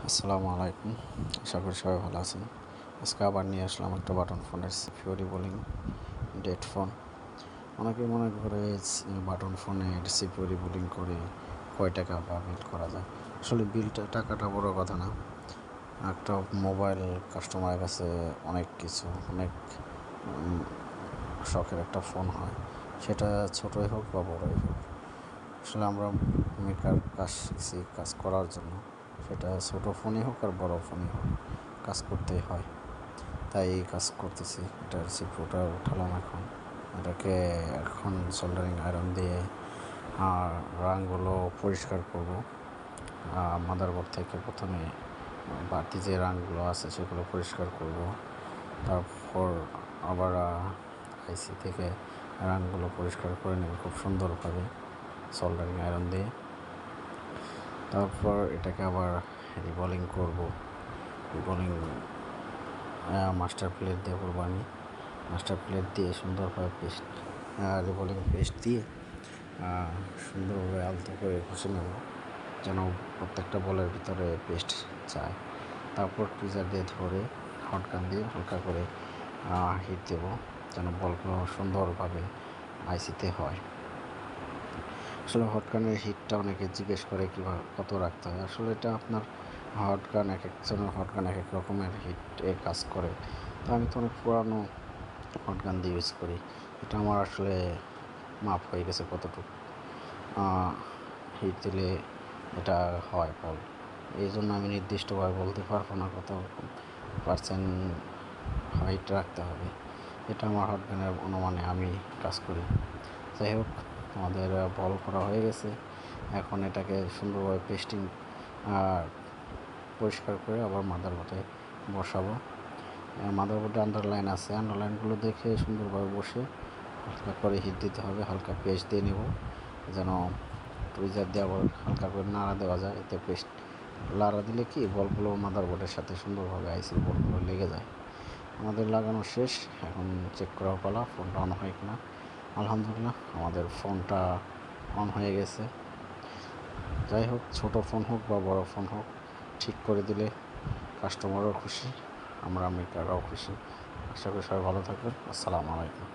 আসসালামু আলাইকুম। আশা করি সবাই ভালো আছেন। আজকে আবার নিয়ে আসলাম একটা বাটন ফোনের সিপিইউ রিবোলিং ডেড ফোন। অনেকে মনে করে বাটন ফোনের সিপিইউ রিবোলিং করে কয় টাকা বা বিল করা যায়। আসলে টাকাটা বড় কথা না। একটা মোবাইল কাস্টমারের কাছে অনেক কিছু, অনেক শখের একটা ফোন হয়, সেটা ছোটোই হোক বা বড়োই হোক। আসলে আমরা মেকার কাজ শিখছি কাজ করার জন্য, সেটা ছোটো ফোনই হোক আর বড়ো ফোনই হোক, কাজ করতেই হয়। তাই এই কাজ করতেছি। এটার সিপিইউটা উঠালাম এটাকে এখন সোল্ডারিং আয়রন দিয়ে রাংগুলো পরিষ্কার করব। মাদারবোর্ড থেকে প্রথমে বাড়তি যে রাংগুলো আছে সেগুলো পরিষ্কার করব, তারপর আবার আইসি থেকে রাংগুলো পরিষ্কার করে নেব খুব সুন্দরভাবে সোল্ডারিং আয়রন দিয়ে। তারপর এটাকে আবার রিবোলিং করব। রিবোলিং মাস্টার প্লেট দিয়ে করবো আমি। মাস্টার প্লেট দিয়ে সুন্দরভাবে রিবোলিং পেস্ট দিয়ে সুন্দরভাবে আলতো করে ঘষে নেব, যেন প্রত্যেকটা বলের ভিতরে পেস্ট যায়। তারপর টুইজার দিয়ে ধরে হটগান দিয়ে হালকা করে হিট দেবো, যেন বলগুলো সুন্দরভাবে আইসিতে হয়। আসলে হটগানের হিটটা অনেকে জিজ্ঞেস করে কীভাবে কত রাখতে হয়। আসলে এটা আপনার হটগান, এক একজনের হটগান এক এক রকমের হিটে কাজ করে। তো আমি তো অনেক পুরানো হটগান দিয়ে ইউজ করি, এটা আমার আসলে মাপ হয়ে গেছে কতটুকু হিট দিলে এটা হয় বল। এই জন্য আমি নির্দিষ্টভাবে বলতে পারবো না কত পার্সেন্ট হাইট রাখতে হবে। এটা আমার হটগানের অনুমানে আমি কাজ করি। যাই হোক, আমাদের বল করা হয়ে গেছে। এখন এটাকে সুন্দরভাবে পেস্টিং পরিষ্কার করে আবার মাদারবোর্ডে বসাবো। মাদারবোর্ডে আন্ডারলাইন আছে, আন্ডারলাইনগুলো দেখে সুন্দরভাবে বসে হালকা করে হিট দিতে হবে। হালকা পেস্ট দিয়ে নেব, যেন টুইজার দিয়ে আবার হালকা করে নাড়া দেওয়া যায়। এতে পেস্ট নাড়া দিলে কি বলগুলো মাদারবোর্ডের সাথে সুন্দরভাবে আইসির বলগুলো লেগে যায়। আমাদের লাগানো শেষ, এখন চেক করা পালা ফোনটা অন হয় কিনা। আলহামদুলিল্লাহ, আমাদের ফোনটা অন হয়ে গেছে। যাই হোক, ছোটো ফোন হোক বা বড় ফোন হোক, ঠিক করে দিলে কাস্টমারও খুশি, আমরা মেকাররাও খুশি। আশা করি সবাই ভালো থাকবেন। আসসালামু আলাইকুম।